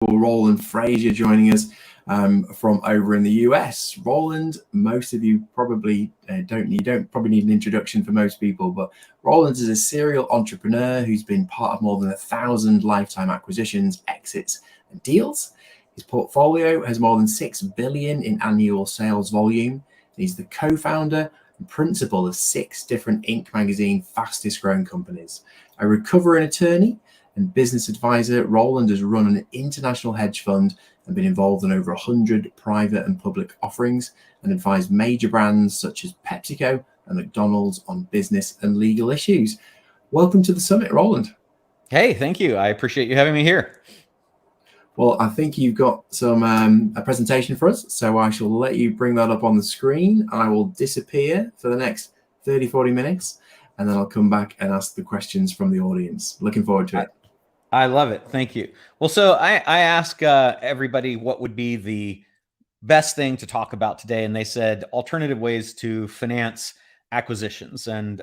Roland Frasier joining us from over in the US. Roland, most of you probably don't probably need an introduction for most people, but Roland is a serial entrepreneur who's been part of more than 1,000 lifetime acquisitions, exits, and deals. His portfolio has more than $6 billion in annual sales volume. He's the co-founder and principal of 6 different Inc. magazine fastest growing companies. A recovering attorney and business advisor, Roland has run an international hedge fund and been involved in over 100 private and public offerings and advised major brands such as PepsiCo and McDonald's on business and legal issues. Welcome to the summit, Roland. Hey, thank you. I appreciate you having me here. Well, I think you've got some a presentation for us, so I shall let you bring that up on the screen. I will disappear for the next 30, 40 minutes, and then I'll come back and ask the questions from the audience. Looking forward to it. I love it. Thank you. Well, so I ask everybody what would be the best thing to talk about today, and they said alternative ways to finance acquisitions. And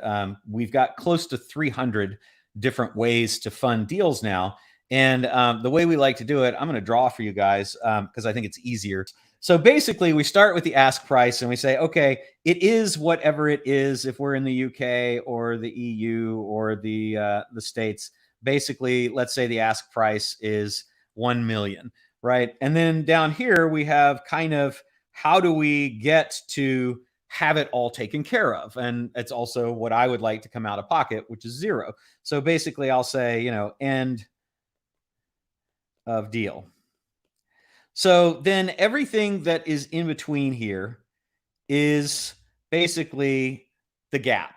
we've got close to 300 different ways to fund deals now. And the way we like to do it, I'm going to draw for you guys because I think it's easier. So basically, we start with the ask price and we say, okay, it is whatever it is. If we're in the UK or the EU or the States, basically, let's say the ask price is 1 million, right? And then down here, we have kind of how do we get to have it all taken care of? And it's also what I would like to come out of pocket, which is 0. So basically, I'll say, end of deal. So then everything that is in between here is basically the gap.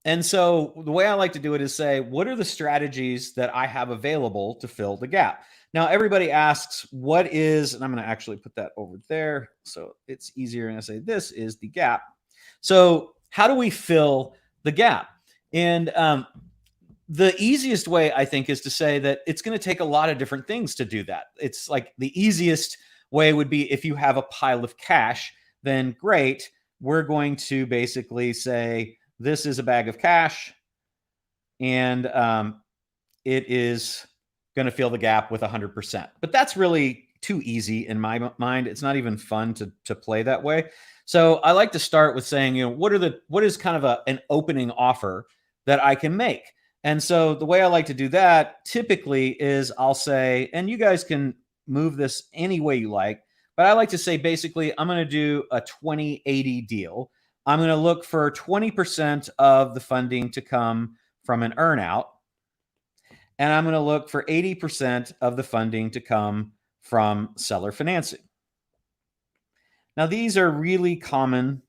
And so the way I like to do it is say, what are the strategies that I have available to fill the gap? Now, everybody asks, what is, and I'm going to actually put that over there so it's easier. And I say, this is the gap. So how do we fill the gap? And the easiest way, I think, is to say that it's going to take a lot of different things to do that. It's like the easiest way would be if you have a pile of cash, then great. We're going to basically say, this is a bag of cash, and it is going to fill the gap with 100%. But that's really too easy in my mind. It's not even fun to play that way. So I like to start with saying, what is kind of an opening offer that I can make? And so the way I like to do that typically is I'll say, and you guys can move this any way you like, but I like to say basically I'm going to do a 20-80 deal. I'm going to look for 20% of the funding to come from an earnout. And I'm going to look for 80% of the funding to come from seller financing. Now, these are really common.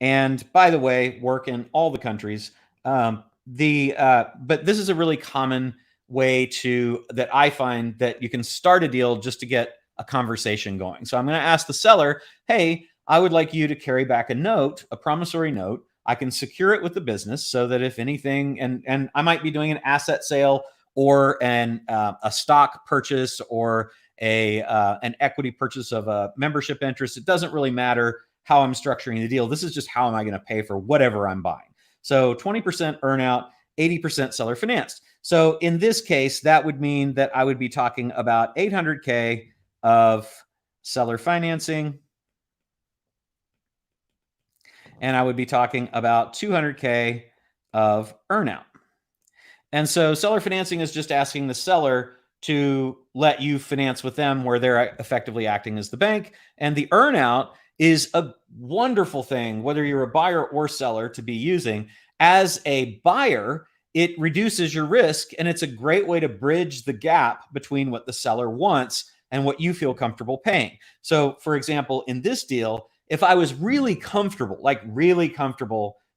And by the way, work in all the countries. But this is a really common way that I find that you can start a deal just to get a conversation going. So I'm going to ask the seller, hey, I would like you to carry back a note, a promissory note. I can secure it with the business so that if anything, and I might be doing an asset sale or a stock purchase or an equity purchase of a membership interest. It doesn't really matter how I'm structuring the deal. This is just how am I going to pay for whatever I'm buying. So 20% earnout, 80% seller financed. So in this case, that would mean that I would be talking about $800K of seller financing. And I would be talking about $200K of earnout. And so seller financing is just asking the seller to let you finance with them where they're effectively acting as the bank. And the earnout is a wonderful thing, whether you're a buyer or seller, to be using. As a buyer, it reduces your risk, and it's a great way to bridge the gap between what the seller wants and what you feel comfortable paying. So, for example, in this deal, if I was really comfortable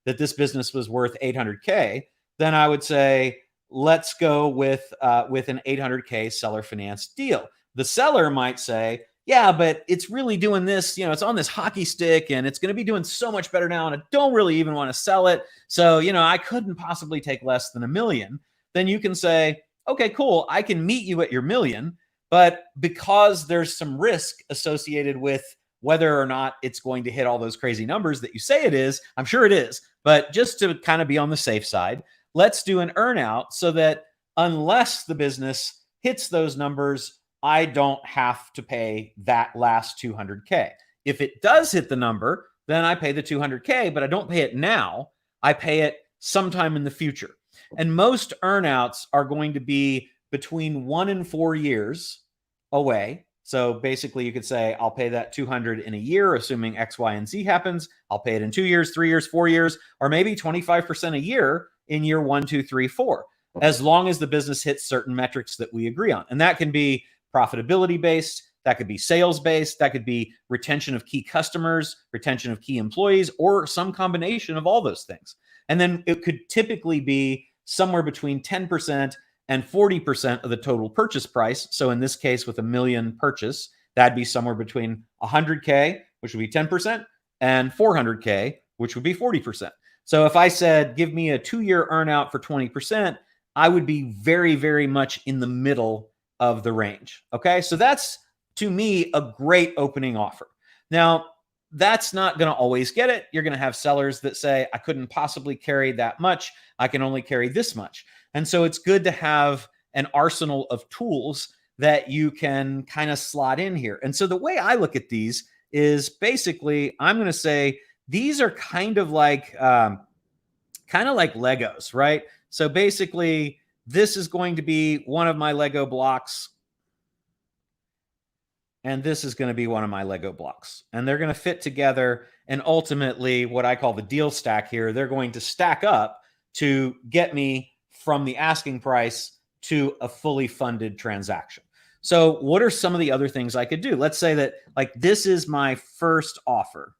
that this business was worth $800K, then I would say, let's go with an $800K seller finance deal. The seller might say, yeah, but it's really doing this, it's on this hockey stick and it's going to be doing so much better now. And I don't really even want to sell it. So, I couldn't possibly take less than $1 million. Then you can say, okay, cool. I can meet you at your $1 million, but because there's some risk associated with whether or not it's going to hit all those crazy numbers that you say it is, I'm sure it is, but just to kind of be on the safe side, let's do an earnout so that unless the business hits those numbers I don't have to pay that last 200K. If it does hit the number, then I pay the 200K, but I don't pay it now. I pay it sometime in the future. And most earnouts are going to be between 1 and 4 years away. So basically, you could say, I'll pay that 200 in a year, assuming X, Y, and Z happens. I'll pay it in 2 years, 3 years, 4 years, or maybe 25% a year in year 1, 2, 3, 4, as long as the business hits certain metrics that we agree on. And that can be profitability based, that could be sales based, that could be retention of key customers, retention of key employees, or some combination of all those things. And then it could typically be somewhere between 10% and 40% of the total purchase price. So in this case, with $1 million purchase, that'd be somewhere between 100K, which would be 10%, and 400K, which would be 40%. So if I said, give me a 2-year earnout for 20%, I would be very, very much in the middle of the range. Okay. So that's, to me, a great opening offer. Now, that's not going to always get it. You're going to have sellers that say, I couldn't possibly carry that much. I can only carry this much. And so it's good to have an arsenal of tools that you can kind of slot in here. And so the way I look at these is basically, I'm going to say these are kind of like Legos, right? So basically, this is going to be one of my Lego blocks. And this is going to be one of my Lego blocks. And they're going to fit together. And ultimately, what I call the deal stack here, they're going to stack up to get me from the asking price to a fully funded transaction. So what are some of the other things I could do? Let's say that, like, this is my first offer.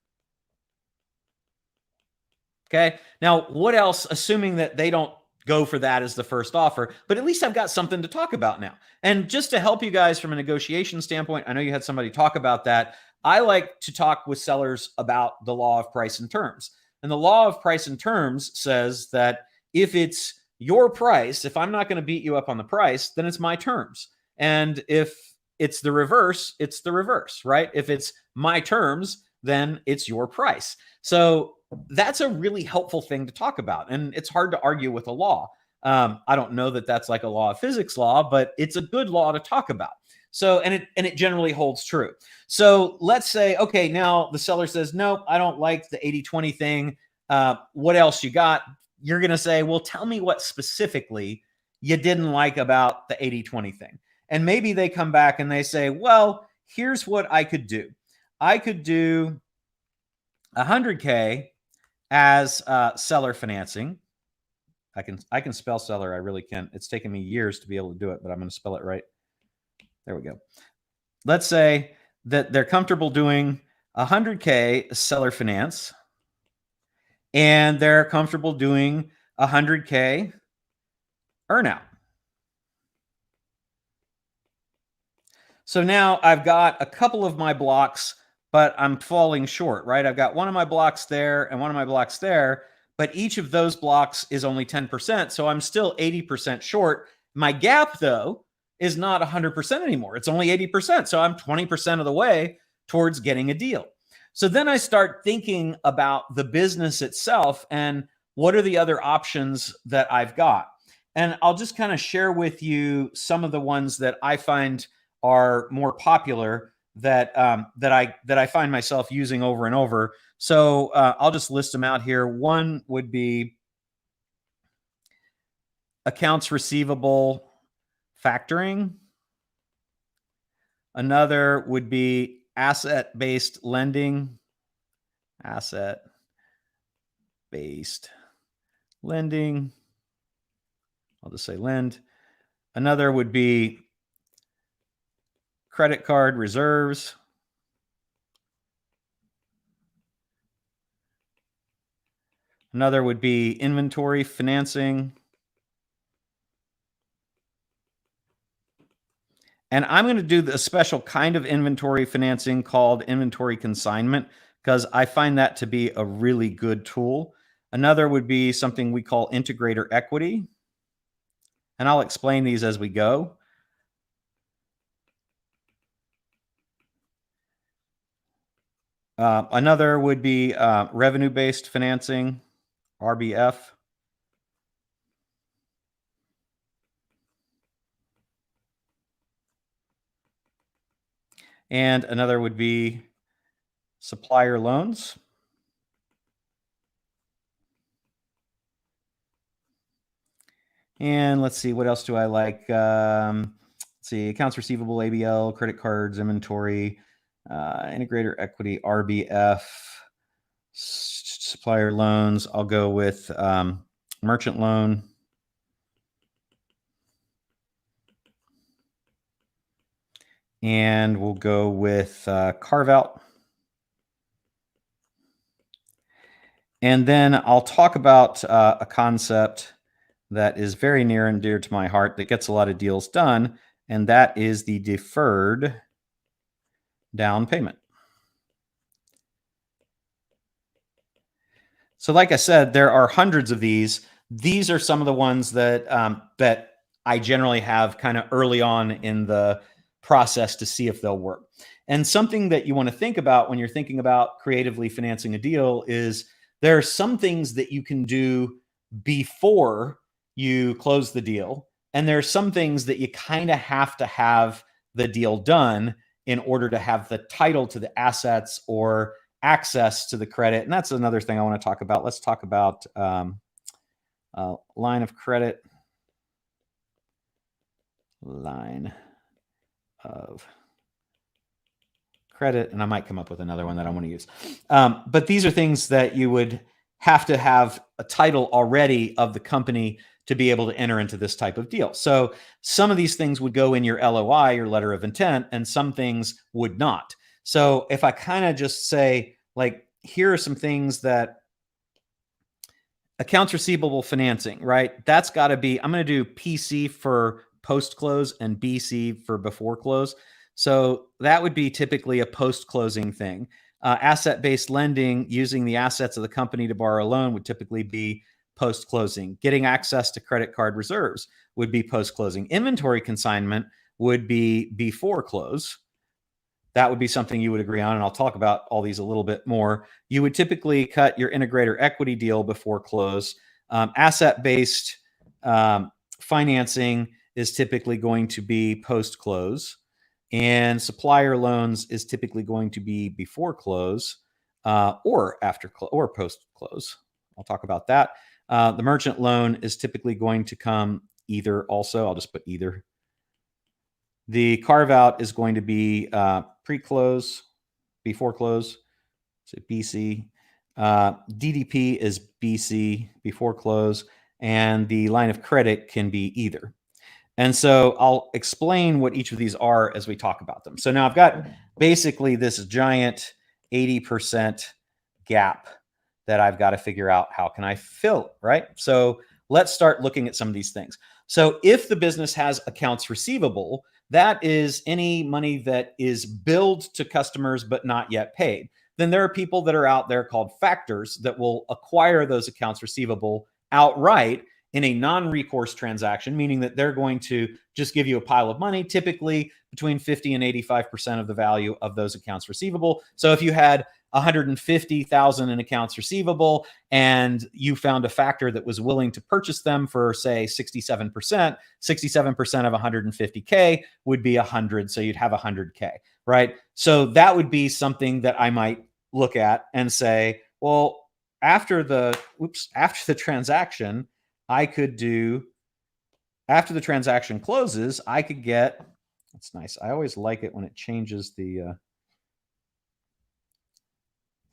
Okay. Now, what else, assuming that they don't go for that as the first offer, but at least I've got something to talk about now. And just to help you guys from a negotiation standpoint, I know you had somebody talk about that. I like to talk with sellers about the law of price and terms. And the law of price and terms says that if it's your price, if I'm not going to beat you up on the price, then it's my terms. And if it's the reverse, right? If it's my terms, then it's your price. So that's a really helpful thing to talk about. And it's hard to argue with a law. I don't know that that's like a law of physics law, but it's a good law to talk about. So, and it generally holds true. So let's say, okay, now the seller says, nope, I don't like the 80-20 thing. What else you got? You're going to say, well, tell me what specifically you didn't like about the 80-20 thing. And maybe they come back and they say, well, here's what I could do. I could do 100K as seller financing. I can spell seller. I really can. It's taken me years to be able to do it, but I'm going to spell it right. There we go. Let's say that they're comfortable doing 100K seller finance, and they're comfortable doing 100K earnout. So now I've got a couple of my blocks, but I'm falling short, right? I've got one of my blocks there and one of my blocks there, but each of those blocks is only 10%. So I'm still 80% short. My gap, though, is not 100% anymore. It's only 80%. So I'm 20% of the way towards getting a deal. So then I start thinking about the business itself and what are the other options that I've got. And I'll just kind of share with you some of the ones that I find are more popular that I find myself using over and over. So I'll just list them out here. One would be accounts receivable factoring. Another would be asset-based lending. Asset-based lending. I'll just say lend. Another would be credit card reserves. Another would be inventory financing. And I'm going to do a special kind of inventory financing called inventory consignment because I find that to be a really good tool. Another would be something we call integrator equity. And I'll explain these as we go. Another would be revenue-based financing, RBF. And another would be supplier loans. And let's see, what else do I like? Let's see, accounts receivable, ABL, credit cards, inventory, integrator equity, RBF, supplier loans. I'll go with merchant loan. And we'll go with carve out. And then I'll talk about a concept that is very near and dear to my heart that gets a lot of deals done, and that is the deferred down payment. So like I said, there are hundreds of these. These are some of the ones that that I generally have kind of early on in the process to see if they'll work. And something that you want to think about when you're thinking about creatively financing a deal is there are some things that you can do before you close the deal. And there are some things that you kind of have to have the deal done in order to have the title to the assets or access to the credit. And that's another thing I want to talk about. Let's talk about line of credit. Line of credit. And I might come up with another one that I want to use. But these are things that you would have to have a title already of the company to be able to enter into this type of deal. So some of these things would go in your LOI, your letter of intent, and some things would not. So if I kind of just say, like, here are some things that accounts receivable financing, right? That's got to be, I'm going to do PC for post-close and BC for before close. So that would be typically a post-closing thing. Asset-based lending, using the assets of the company to borrow a loan, would typically be post-closing. Getting access to credit card reserves would be post-closing. Inventory consignment would be before close. That would be something you would agree on, and I'll talk about all these a little bit more. You would typically cut your integrator equity deal before close. Asset-based financing is typically going to be post-close, and supplier loans is typically going to be before close or after or post-close. I'll talk about that. The merchant loan is typically going to come either also. I'll just put either. The carve out is going to be pre-close, before close, so BC. DDP is BC, before close, and the line of credit can be either. And so I'll explain what each of these are as we talk about them. So now I've got basically this giant 80% gap that I've got to figure out how can I fill, right? So let's start looking at some of these things. So if the business has accounts receivable, that is any money that is billed to customers but not yet paid. Then there are people that are out there called factors that will acquire those accounts receivable outright in a non-recourse transaction, meaning that they're going to just give you a pile of money, typically between 50 and 85% of the value of those accounts receivable. So if you had 150,000 in accounts receivable and you found a factor that was willing to purchase them for, say, 67%, 67% of 150K would be 100. So you'd have 100K, right? So that would be something that I might look at and say, well, after the transaction, I could do, after the transaction closes, I could get, that's nice. I always like it when it changes the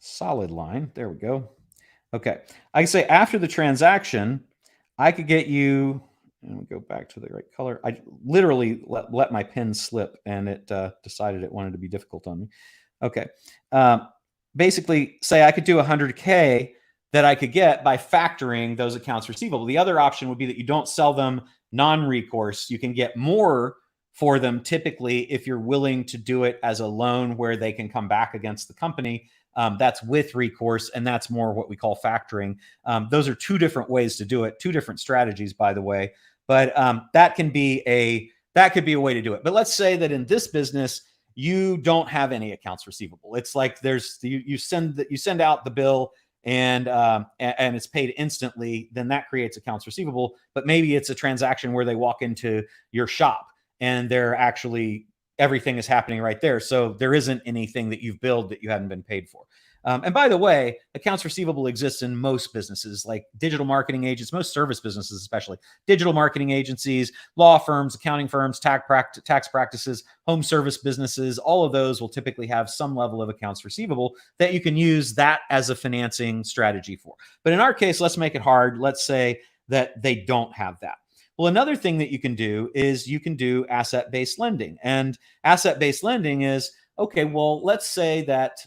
solid line. There we go. Okay. I can say after the transaction, I could get you, and we go back to the right color. I literally let my pen slip and it decided it wanted to be difficult on me. Okay. Basically say I could do 100K that I could get by factoring those accounts receivable. The other option would be that you don't sell them non-recourse. You can get more for them typically if you're willing to do it as a loan where they can come back against the company. That's with recourse, and that's more what we call factoring. Those are two different ways to do it, two different strategies, by the way. But that could be a way to do it. But let's say that in this business, you don't have any accounts receivable. It's like there's you send out the bill and it's paid instantly, then that creates accounts receivable. But maybe it's a transaction where they walk into your shop and they're actually everything is happening right there. So there isn't anything that you've billed that you hadn't been paid for. And by the way, accounts receivable exists in most businesses, like digital marketing agents, most service businesses, especially digital marketing agencies, law firms, accounting firms, tax practices, home service businesses. All of those will typically have some level of accounts receivable that you can use that as a financing strategy for. But in our case, let's make it hard. Let's say that they don't have that. Well, another thing that you can do is you can do asset-based lending. And asset-based lending is, okay, well, let's say that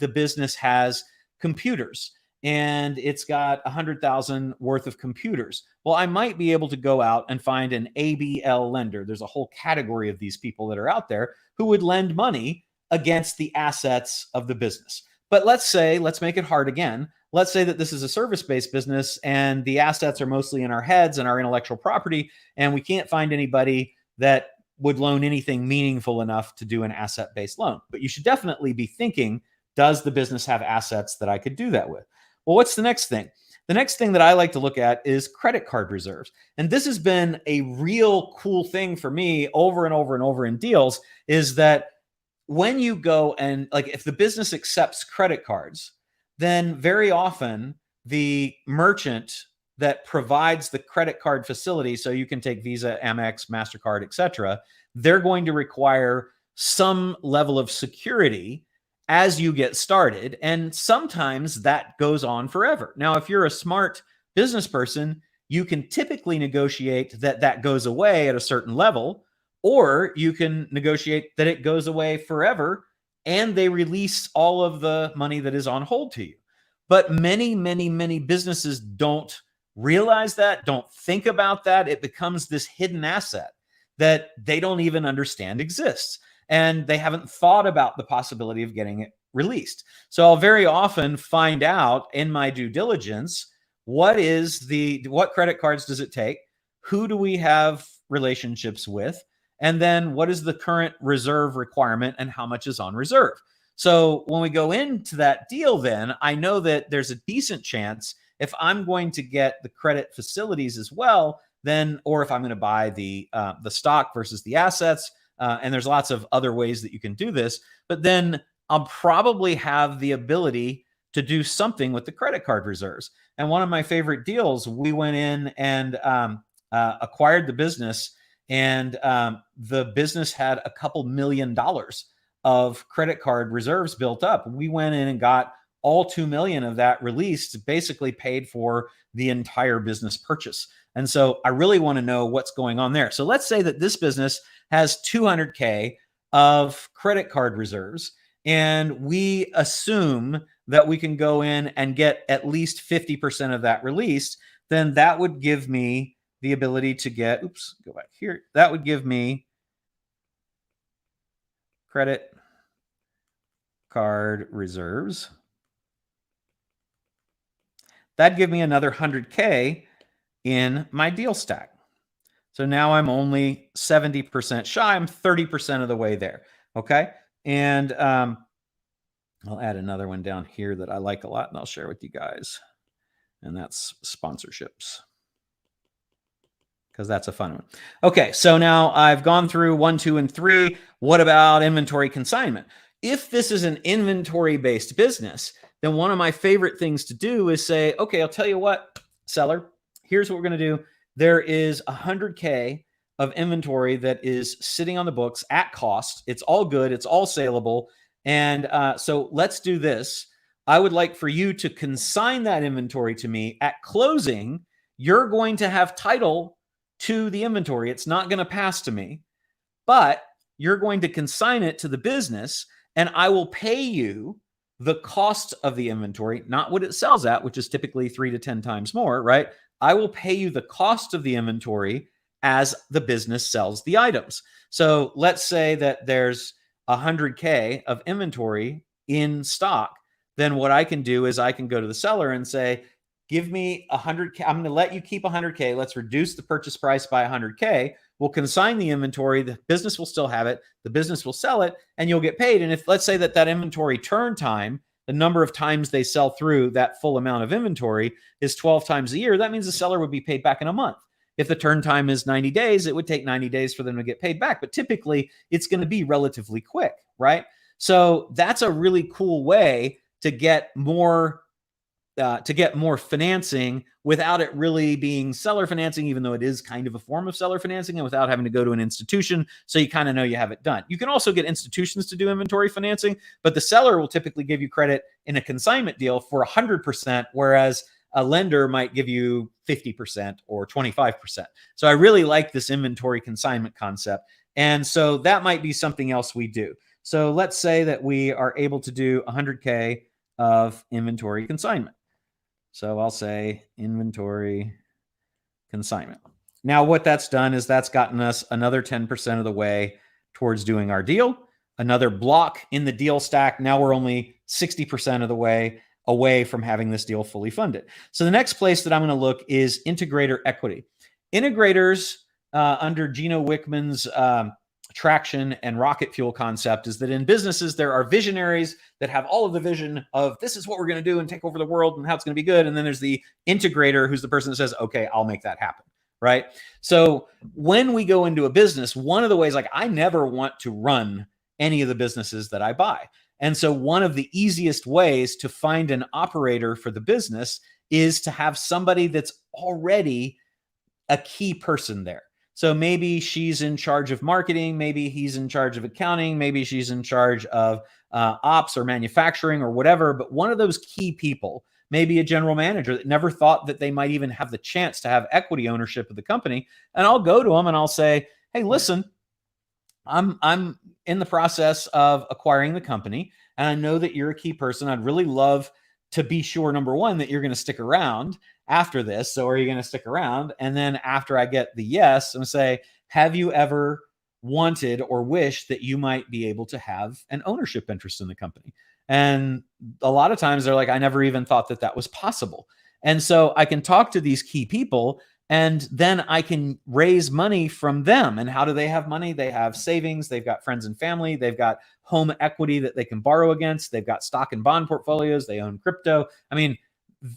the business has computers and it's got 100,000 worth of computers. Well, I might be able to go out and find an ABL lender. There's a whole category of these people that are out there who would lend money against the assets of the business. But let's make it hard again. Let's say that this is a service-based business and the assets are mostly in our heads and our intellectual property, and we can't find anybody that would loan anything meaningful enough to do an asset-based loan. But you should definitely be thinking, does the business have assets that I could do that with? Well, what's the next thing? The next thing that I like to look at is credit card reserves. And this has been a real cool thing for me over and over and over in deals, is that when you go and, like, if the business accepts credit cards, then very often the merchant that provides the credit card facility, so you can take Visa, Amex, MasterCard, etc., they're going to require some level of security as you get started. And sometimes that goes on forever. Now, if you're a smart business person, you can typically negotiate that that goes away at a certain level, or you can negotiate that it goes away forever and they release all of the money that is on hold to you. But many, many, many businesses don't realize that, don't think about that. It becomes this hidden asset that they don't even understand exists. And they haven't thought about the possibility of getting it released. So I'll very often find out in my due diligence, what credit cards does it take? Who do we have relationships with? And then what is the current reserve requirement and how much is on reserve? So when we go into that deal, then I know that there's a decent chance, if I'm going to get the credit facilities as well, then, or if I'm going to buy the stock versus the assets, and there's lots of other ways that you can do this, but then I'll probably have the ability to do something with the credit card reserves. And one of my favorite deals, we went in and acquired the business, and the business had a couple $1 million of credit card reserves built up. We went in and got all 2 million of that released, basically paid for the entire business purchase. And so I really want to know what's going on there. So let's say that this business has 200K of credit card reserves, and we assume that we can go in and get at least 50% of that released. Then that would give me the ability to get, go back here. That would give me credit card reserves. That'd give me another 100K in my deal stack. So now I'm only 70% shy. I'm 30% of the way there. Okay. And I'll add another one down here that I like a lot, and I'll share with you guys. And that's sponsorships, because that's a fun one. Okay, so now I've gone through 1, 2, and 3. What about inventory consignment? If this is an inventory-based business, then one of my favorite things to do is say, okay, I'll tell you what, seller, here's what we're going to do. There is 100K of inventory that is sitting on the books at cost. It's all good. It's all saleable. And so let's do this. I would like for you to consign that inventory to me. At closing, you're going to have title to the inventory. It's not going to pass to me, but you're going to consign it to the business, and I will pay you the cost of the inventory, not what it sells at, which is typically 3 to 10 times more, right? I will pay you the cost of the inventory as the business sells the items. So let's say that there's 100K of inventory in stock. Then what I can do is I can go to the seller and say, give me 100K. I'm going to let you keep 100K. Let's reduce the purchase price by 100K. We'll consign the inventory. The business will still have it. The business will sell it, and you'll get paid. And if, let's say that inventory turn time, the number of times they sell through that full amount of inventory is 12 times a year, that means the seller would be paid back in a month. If the turn time is 90 days, it would take 90 days for them to get paid back. But typically, it's going to be relatively quick, right? So that's a really cool way to get more financing without it really being seller financing, even though it is kind of a form of seller financing, and without having to go to an institution. So you kind of know you have it done. You can also get institutions to do inventory financing, but the seller will typically give you credit in a consignment deal for 100%, whereas a lender might give you 50% or 25%. So I really like this inventory consignment concept. And so that might be something else we do. So let's say that we are able to do 100K of inventory consignment. So I'll say inventory consignment. Now what that's done is that's gotten us another 10% of the way towards doing our deal, another block in the deal stack. Now we're only 60% of the way away from having this deal fully funded. So the next place that I'm going to look is integrator equity. Integrators under Gino Wickman's traction and rocket fuel concept is that in businesses, there are visionaries that have all of the vision of this is what we're going to do and take over the world and how it's going to be good. And then there's the integrator who's the person that says, okay, I'll make that happen. Right. So when we go into a business, one of the ways, like I never want to run any of the businesses that I buy. And so one of the easiest ways to find an operator for the business is to have somebody that's already a key person there. So maybe she's in charge of marketing, maybe he's in charge of accounting, maybe she's in charge of ops or manufacturing or whatever. But one of those key people, maybe a general manager that never thought that they might even have the chance to have equity ownership of the company. And I'll go to them and I'll say, hey, listen, I'm in the process of acquiring the company, and I know that you're a key person. I'd really love to be sure, number one, that you're going to stick around after this. So are you going to stick around? And then after I get the yes, I'm going to say, have you ever wanted or wished that you might be able to have an ownership interest in the company? And a lot of times they're like, I never even thought that that was possible. And so I can talk to these key people, and then I can raise money from them. And how do they have money? They have savings. They've got friends and family. They've got home equity that they can borrow against. They've got stock and bond portfolios. They own crypto. I mean,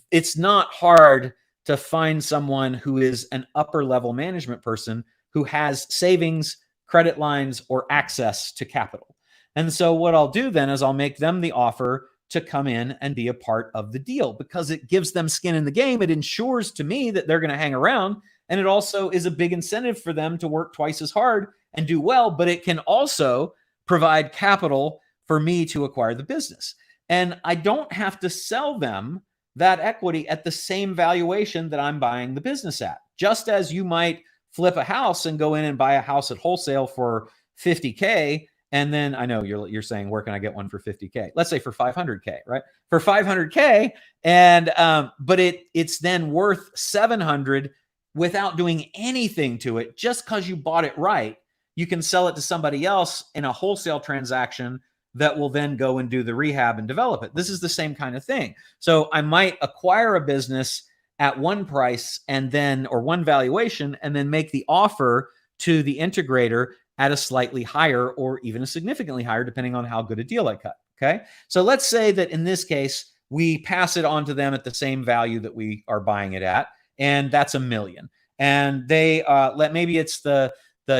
it's not hard to find someone who is an upper level management person who has savings, credit lines, or access to capital. And so what I'll do then is I'll make them the offer to come in and be a part of the deal, because it gives them skin in the game. It ensures to me that they're going to hang around. And it also is a big incentive for them to work twice as hard and do well, but it can also provide capital for me to acquire the business. And I don't have to sell them that equity at the same valuation that I'm buying the business at. Just as you might flip a house and go in and buy a house at wholesale for 50K. And then I know you're saying, where can I get one for 50K? Let's say for 500K, right? For 500K. And, but it's then worth 700 without doing anything to it. Just because you bought it right, you can sell it to somebody else in a wholesale transaction that will then go and do the rehab and develop it. This is the same kind of thing. So I might acquire a business at one price and then, or one valuation, and then make the offer to the integrator at a slightly higher or even a significantly higher, depending on how good a deal I cut. Okay. So let's say that in this case, we pass it on to them at the same value that we are buying it at. And that's $1 million. And they maybe it's the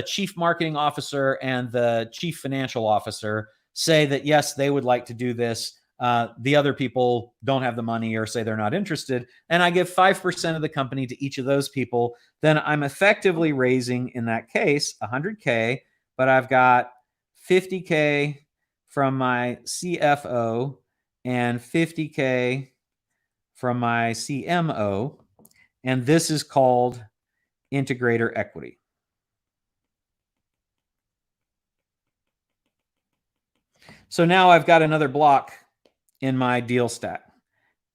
chief marketing officer and the chief financial officer say that, yes, they would like to do this. The other people don't have the money or say they're not interested. And I give 5% of the company to each of those people. Then I'm effectively raising, in that case, 100K, but I've got 50K from my CFO and 50K from my CMO. And this is called integrator equity. So now I've got another block in my deal stack.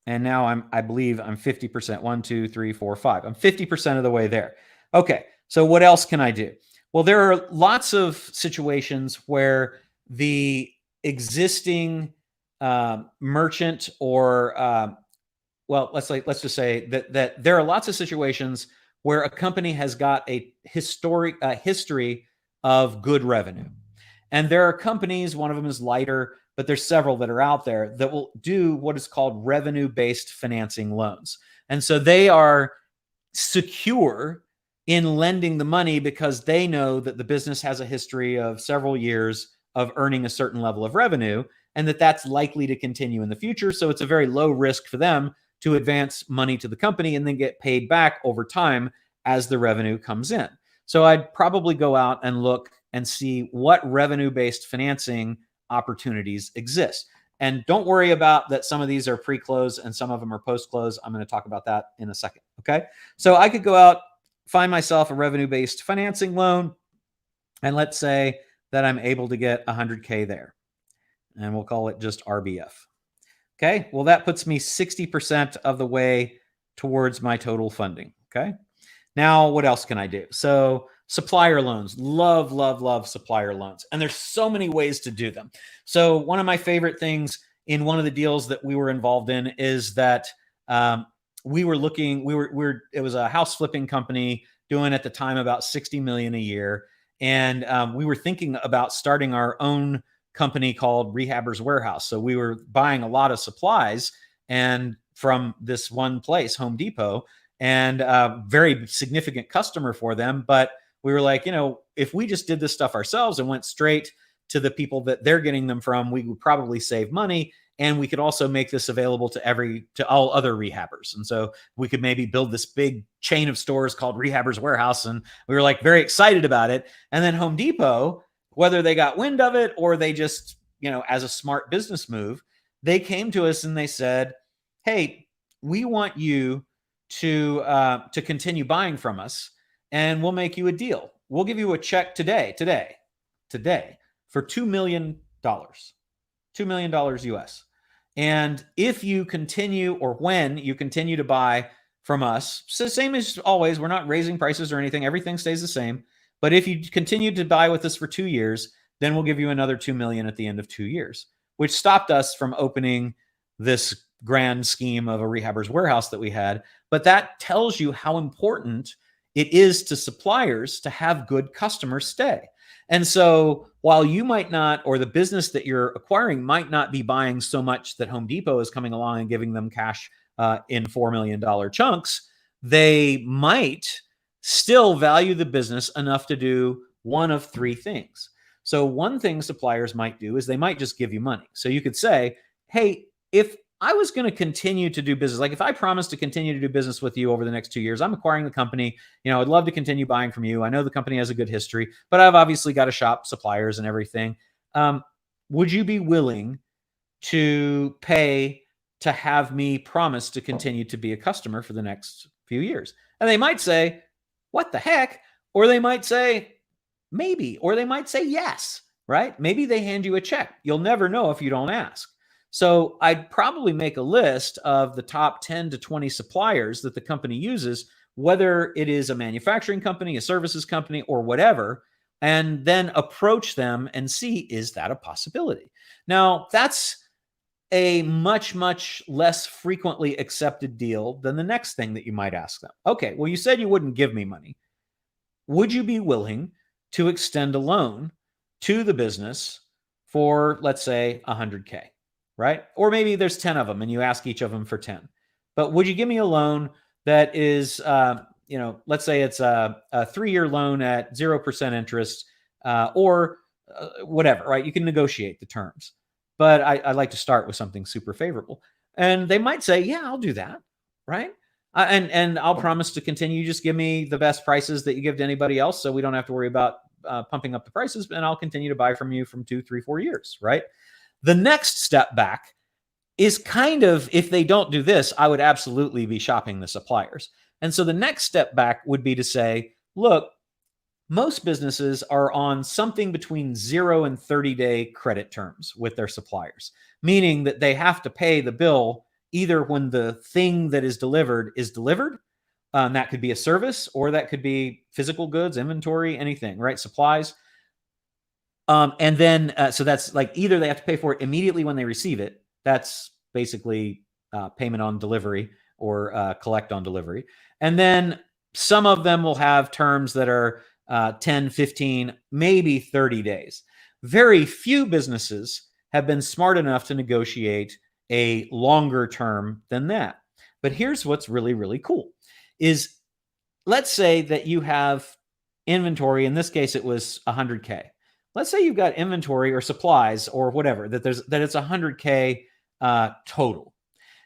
And now I believe I'm 50%, 1, 2, 3, 4, 5. I'm 50% of the way there. Okay. So what else can I do? Well, there are lots of situations where the existing merchant or, let's just say that there are lots of situations where a company has got a history of good revenue. And there are companies, one of them is lighter, but there's several that are out there that will do what is called revenue-based financing loans. And so they are secure in lending the money because they know that the business has a history of several years of earning a certain level of revenue and that that's likely to continue in the future. So it's a very low risk for them to advance money to the company and then get paid back over time as the revenue comes in. So I'd probably go out and look and see what revenue-based financing opportunities exist. And don't worry about that some of these are pre-close and some of them are post-close. I'm going to talk about that in a second, okay? So I could go out, find myself a revenue-based financing loan, and let's say that I'm able to get 100K there. And we'll call it just RBF. Okay, well, that puts me 60% of the way towards my total funding, okay? Now, what else can I do? So supplier loans, love supplier loans. And there's so many ways to do them. So one of my favorite things in one of the deals that we were involved in is that it was a house flipping company doing at the time about 60 million a year. And we were thinking about starting our own company called Rehabber's Warehouse. So we were buying a lot of supplies and from this one place, Home Depot, and very significant customer for them. But we were like, if we just did this stuff ourselves and went straight to the people that they're getting them from, we would probably save money. And we could also make this available to all other rehabbers. And so we could maybe build this big chain of stores called Rehabber's Warehouse. And we were like very excited about it. And then Home Depot, whether they got wind of it or they just, as a smart business move, they came to us and they said, hey, we want you to continue buying from us and we'll make you a deal. We'll give you a check today for $2 million. $2 million US. And if you continue, or when you continue to buy from us, so same as always, we're not raising prices or anything. Everything stays the same. But if you continue to buy with us for 2 years, then we'll give you another 2 million at the end of 2 years, which stopped us from opening this grand scheme of a Rehabber's Warehouse that we had. But that tells you how important it is to suppliers to have good customers stay. And so while you might not, or the business that you're acquiring might not be buying so much that Home Depot is coming along and giving them cash in $4 million chunks, they might still value the business enough to do one of three things. So one thing suppliers might do is they might just give you money. So you could say, hey, if I was going to continue to do business, like if I promised to continue to do business with you over the next 2 years, I'm acquiring the company, I'd love to continue buying from you. I know the company has a good history, but I've obviously got to shop suppliers and everything. Would you be willing to pay to have me promise to continue to be a customer for the next few years? And they might say, what the heck? Or they might say, maybe, or they might say yes, right? Maybe they hand you a check. You'll never know if you don't ask. So I'd probably make a list of the top 10 to 20 suppliers that the company uses, whether it is a manufacturing company, a services company, or whatever, and then approach them and see, is that a possibility? Now, that's a much, much less frequently accepted deal than the next thing that you might ask them. Okay, well, you said you wouldn't give me money. Would you be willing to extend a loan to the business for, let's say, 100K? Right? Or maybe there's 10 of them and you ask each of them for 10. But would you give me a loan that is, let's say it's a 3-year loan at 0% interest or whatever, right? You can negotiate the terms. But I like to start with something super favorable. And they might say, yeah, I'll do that, right? And I'll promise to continue. You just give me the best prices that you give to anybody else so we don't have to worry about pumping up the prices, and I'll continue to buy from you from 2, 3, 4 years, right? The next step back is kind of, if they don't do this, I would absolutely be shopping the suppliers. And so the next step back would be to say, look, most businesses are on something between 0 and 30-day credit terms with their suppliers, meaning that they have to pay the bill either when the thing that is delivered, that could be a service, or that could be physical goods, inventory, anything, right? Supplies. And then, so that's like either they have to pay for it immediately when they receive it. That's basically payment on delivery or collect on delivery. And then some of them will have terms that are 10, 15, maybe 30 days. Very few businesses have been smart enough to negotiate a longer term than that. But here's what's really, really cool is let's say that you have inventory. In this case, it was 100K. Let's say you've got inventory or supplies or whatever, that it's 100K total.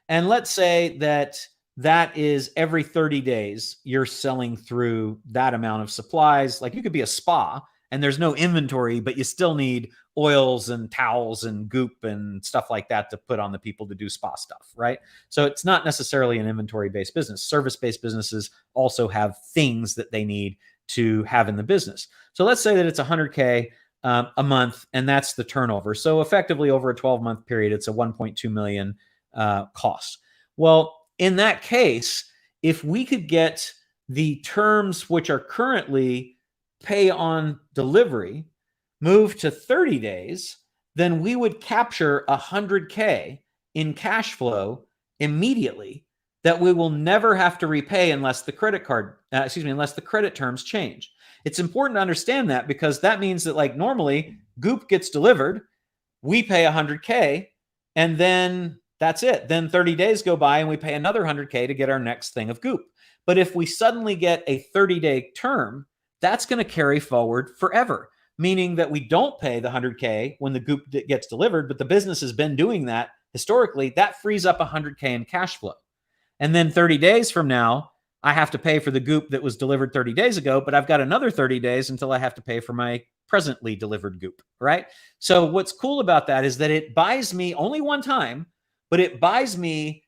And let's say that is every 30 days, you're selling through that amount of supplies. Like you could be a spa and there's no inventory, but you still need oils and towels and goop and stuff like that to put on the people to do spa stuff, right? So it's not necessarily an inventory-based business. Service-based businesses also have things that they need to have in the business. So let's say that it's 100K a month, and that's the turnover. So effectively over a 12-month period, it's a 1.2 million cost. Well, in that case, if we could get the terms which are currently pay on delivery moved to 30 days, then we would capture 100K in cash flow immediately that we will never have to repay unless the credit terms change. It's important to understand that, because that means that, like, normally goop gets delivered, we pay 100K, and then that's it. Then 30 days go by and we pay another 100K to get our next thing of goop. But if we suddenly get a 30-day term, that's going to carry forward forever, meaning that we don't pay the 100K when the goop gets delivered, but the business has been doing that historically. That frees up 100K in cash flow. And then 30 days from now, I have to pay for the goop that was delivered 30 days ago, but I've got another 30 days until I have to pay for my presently delivered goop, right? So what's cool about that is that it buys me only one time, but it buys me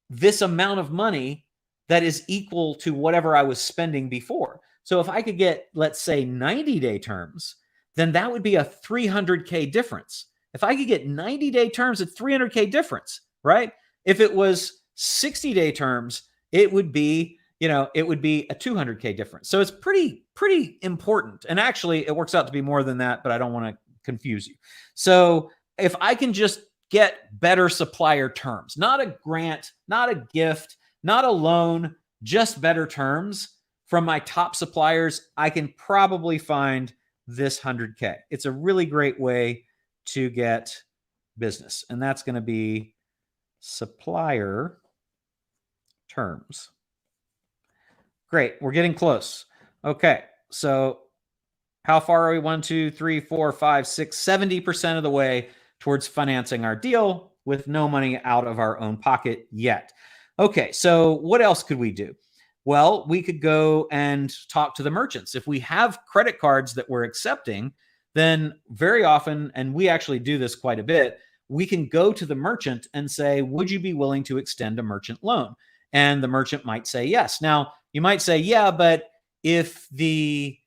this amount of money that is equal to whatever I was spending before. So if I could get, let's say, 90-day terms, then that would be a 300K difference. If I could get 90-day terms, it's 300K difference, right? If it was 60-day terms, it would be a 200K difference. So it's pretty important. And actually, it works out to be more than that, but I don't want to confuse you. So if I can just get better supplier terms, not a grant, not a gift, not a loan, just better terms from my top suppliers, I can probably find this 100K. It's a really great way to get business. And that's going to be supplier terms. Great. We're getting close. Okay. So how far are we? 1, 2, 3, 4, 5, 6, 70% of the way towards financing our deal with no money out of our own pocket yet. Okay. So what else could we do? Well, we could go and talk to the merchants. If we have credit cards that we're accepting, then very often, and we actually do this quite a bit, we can go to the merchant and say, would you be willing to extend a merchant loan? And the merchant might say yes. Now, you might say, yeah, but if the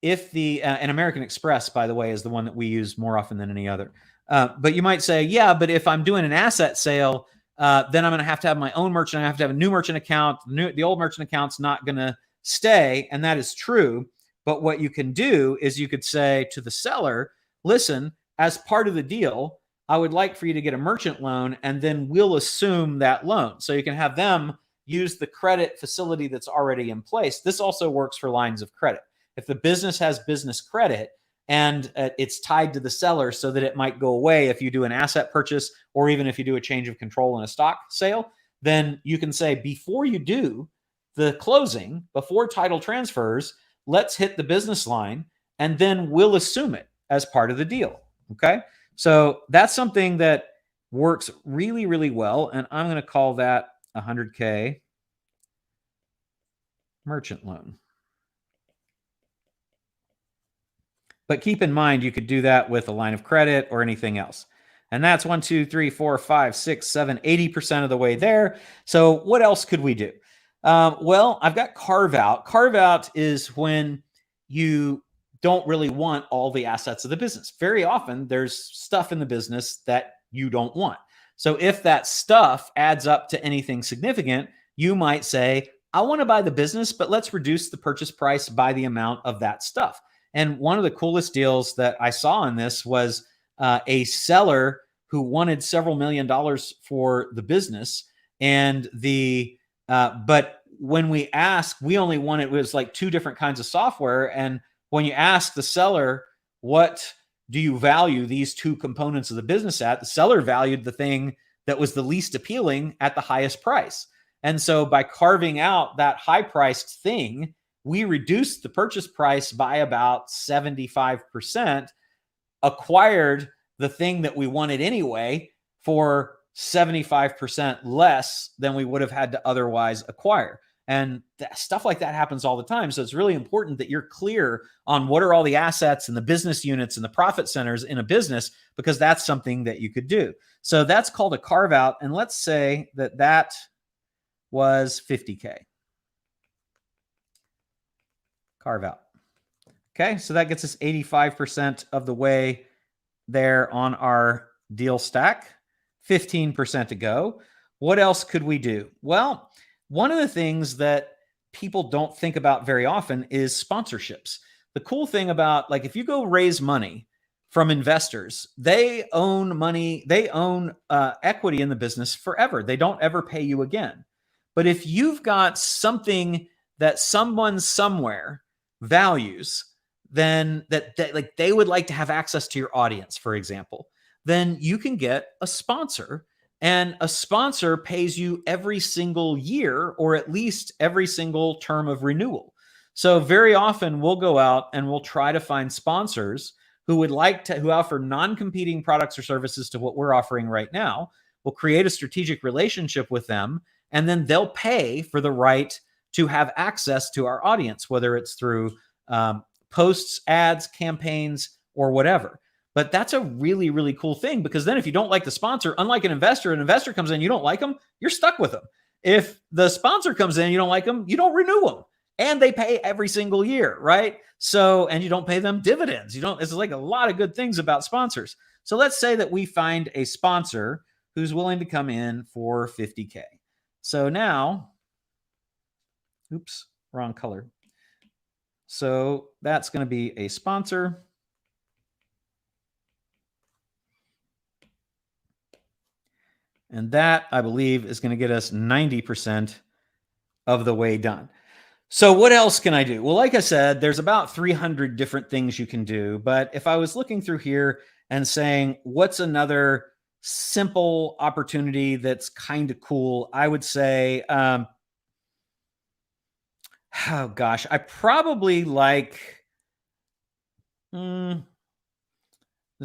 and American Express, by the way, is the one that we use more often than any other. But you might say, yeah, but if I'm doing an asset sale, then I'm going to have my own merchant. I have to have a new merchant account. The old merchant account's not going to stay. And that is true. But what you can do is you could say to the seller, listen, as part of the deal, I would like for you to get a merchant loan, and then we'll assume that loan. So you can have them use the credit facility that's already in place. This also works for lines of credit. If the business has business credit and it's tied to the seller so that it might go away if you do an asset purchase, or even if you do a change of control in a stock sale, then you can say, before you do the closing, before title transfers, let's hit the business line, and then we'll assume it as part of the deal. Okay. So that's something that works really, really well. And I'm going to call that 100K merchant loan. But keep in mind, you could do that with a line of credit or anything else. And that's 1, 2, 3, 4, 5, 6, 7, 80% of the way there. So what else could we do? Well, I've got carve out. Carve out is when you don't really want all the assets of the business. Very often there's stuff in the business that you don't want. So if that stuff adds up to anything significant, you might say, I want to buy the business, but let's reduce the purchase price by the amount of that stuff. And one of the coolest deals that I saw in this was a seller who wanted several $1 million for the business. And but when we asked, we only wanted, it was like 2 different kinds of software. And when you ask the seller, what do you value these 2 components of the business at? The seller valued the thing that was the least appealing at the highest price. And so by carving out that high priced thing we reduced the purchase price by about 75%, acquired the thing that we wanted anyway for 75% less than we would have had to otherwise acquire. And stuff like that happens all the time. So it's really important that you're clear on what are all the assets and the business units and the profit centers in a business, because that's something that you could do. So that's called a carve out. And let's say that that was 50K. Carve out. Okay, so that gets us 85% of the way there on our deal stack, 15% to go. What else could we do? Well, one of the things that people don't think about very often is sponsorships. The cool thing about, like, if you go raise money from investors, they own money, they own equity in the business forever. They don't ever pay you again. But if you've got something that someone somewhere values, then that like they would like to have access to your audience, for example, then you can get a sponsor, and a sponsor pays you every single year, or at least every single term of renewal. So very often we'll go out and we'll try to find sponsors who would like to, who offer non-competing products or services to what we're offering right now. We'll create a strategic relationship with them, and then they'll pay for the right to have access to our audience, whether it's through posts, ads, campaigns, or whatever. But that's a really, really cool thing, because then if you don't like the sponsor, unlike an investor comes in, you don't like them, you're stuck with them. If the sponsor comes in, you don't like them, you don't renew them. And they pay every single year, right? So, and you don't pay them dividends. You don't, it's like a lot of good things about sponsors. So let's say that we find a sponsor who's willing to come in for 50K. So now, oops, wrong color. So that's going to be a sponsor. And that, I believe, is going to get us 90% of the way done. So what else can I do? Well, like I said, there's about 300 different things you can do. But if I was looking through here and saying, what's another simple opportunity that's kind of cool, I would say, oh gosh, I probably like, let's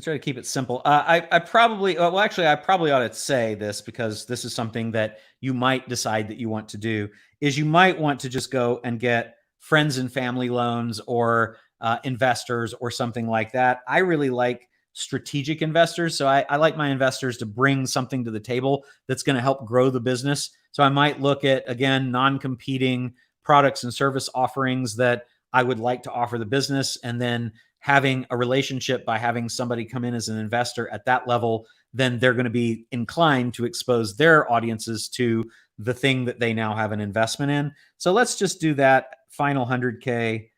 try to keep it simple. I probably ought to say this, because this is something that you might decide that you want to do, is you might want to just go and get friends and family loans, or investors, or something like that. I really like strategic investors. So I like my investors to bring something to the table that's going to help grow the business. So I might look at, again, non-competing products and service offerings that I would like to offer the business, and then having a relationship by having somebody come in as an investor at that level, then they're going to be inclined to expose their audiences to the thing that they now have an investment in. So let's just do that final 100K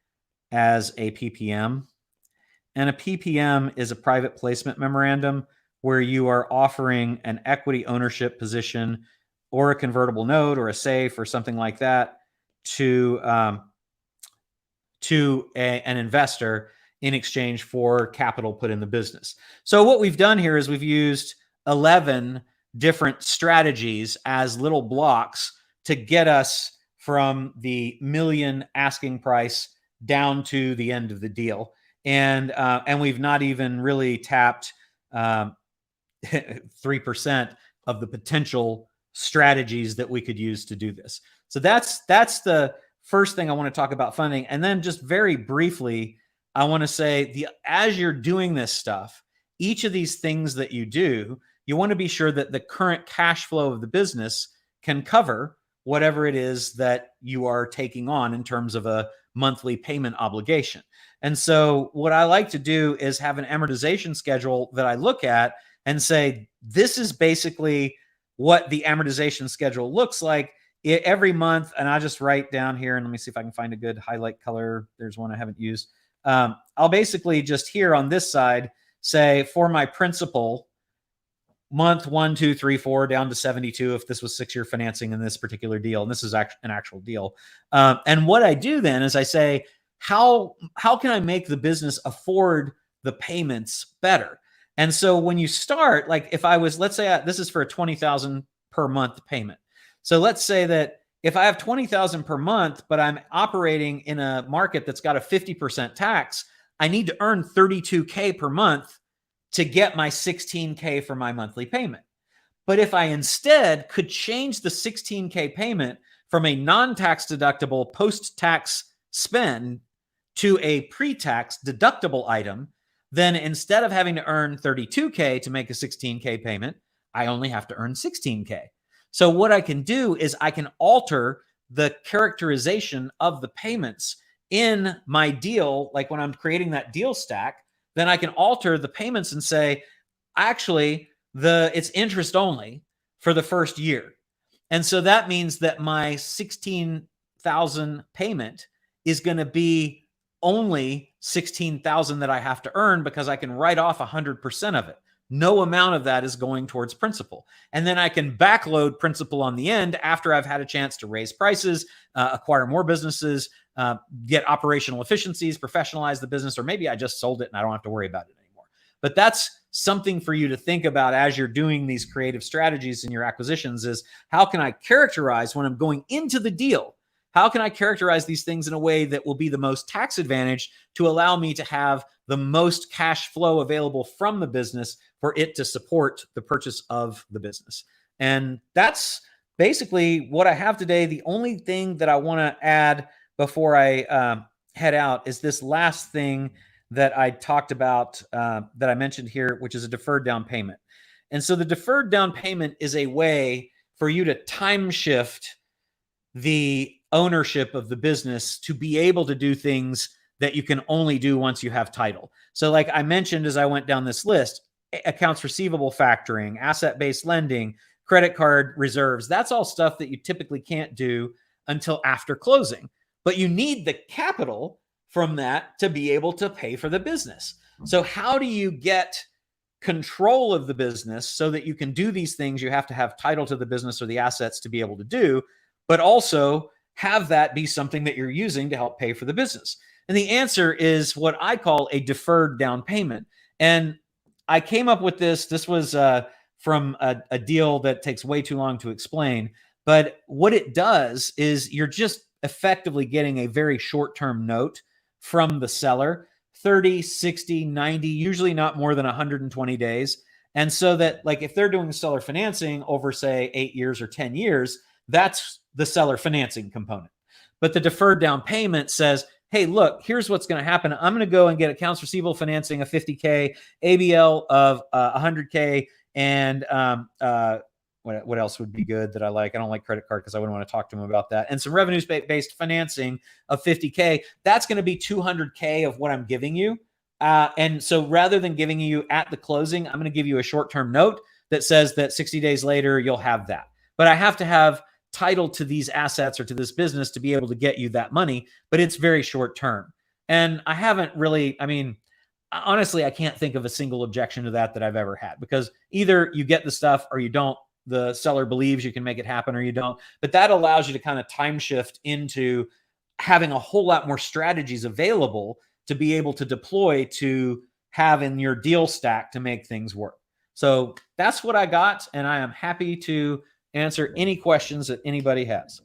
as a PPM. And a PPM is a private placement memorandum, where you are offering an equity ownership position, or a convertible note, or a SAFE, or something like that to an investor in exchange for capital put in the business. So what we've done here is we've used 11 different strategies as little blocks to get us from the million asking price down to the end of the deal. And we've not even really tapped 3% of the potential strategies that we could use to do this. So that's the first thing I want to talk about funding. And then just very briefly, I want to say, as you're doing this stuff, each of these things that you do, you want to be sure that the current cash flow of the business can cover whatever it is that you are taking on in terms of a monthly payment obligation. And so what I like to do is have an amortization schedule that I look at and say, this is basically what the amortization schedule looks like every month. And I just write down here, and let me see if I can find a good highlight color. There's one I haven't used. I'll basically just here on this side say, for my principal, month 1, 2, 3, 4 down to 72 if this was 6-year financing in this particular deal, and this is an actual deal. And what I do then is I say, how can I make the business afford the payments better? And so when you start, like if I was, let's say this is for a $20,000 per month payment. So let's say that If I have 20,000 per month, but I'm operating in a market that's got a 50% tax, I need to earn 32K per month to get my 16K for my monthly payment. But if I instead could change the 16K payment from a non-tax deductible post-tax spend to a pre-tax deductible item, then instead of having to earn 32K to make a 16K payment, I only have to earn 16K. So what I can do is I can alter the characterization of the payments in my deal. Like when I'm creating that deal stack, then I can alter the payments and say, actually, it's interest only for the first year. And so that means that my 16,000 payment is going to be only 16,000 that I have to earn because I can write off 100% of it. No amount of that is going towards principal. And then I can backload principal on the end after I've had a chance to raise prices, acquire more businesses, get operational efficiencies, professionalize the business, or maybe I just sold it and I don't have to worry about it anymore. But that's something for you to think about as you're doing these creative strategies in your acquisitions is how can I characterize when I'm going into the deal? How can I characterize these things in a way that will be the most tax advantage to allow me to have the most cash flow available from the business for it to support the purchase of the business? And that's basically what I have today. The only thing that I want to add before I head out is this last thing that I talked about that I mentioned here, which is a deferred down payment. And so the deferred down payment is a way for you to time shift the ownership of the business to be able to do things that you can only do once you have title. So like I mentioned, as I went down this list, accounts receivable factoring, asset-based lending, credit card reserves, that's all stuff that you typically can't do until after closing. But you need the capital from that to be able to pay for the business. So how do you get control of the business so that you can do these things you have to have title to the business or the assets to be able to do, but also have that be something that you're using to help pay for the business? And the answer is what I call a deferred down payment. And I came up with this. This was from a deal that takes way too long to explain. But what it does is you're just effectively getting a very short-term note from the seller, 30, 60, 90, usually not more than 120 days. And so that, like, if they're doing seller financing over, say, 8 years or 10 years, that's the seller financing component. But the deferred down payment says, hey, look, here's what's going to happen. I'm going to go and get accounts receivable financing of 50K, ABL of 100K, and what else would be good that I like? I don't like credit card because I wouldn't want to talk to them about that. And some revenues-based financing of 50K. That's going to be 200K of what I'm giving you. And so rather than giving you at the closing, I'm going to give you a short-term note that says that 60 days later, you'll have that. But I have to have title to these assets or to this business to be able to get you that money, but it's very short term. And I haven't really, I mean, honestly, I can't think of a single objection to that I've ever had, because either you get the stuff or you don't. The seller believes you can make it happen or you don't. But that allows you to kind of time shift into having a whole lot more strategies available to be able to deploy to have in your deal stack to make things work. So that's what I got. And I am happy to answer any questions that anybody has.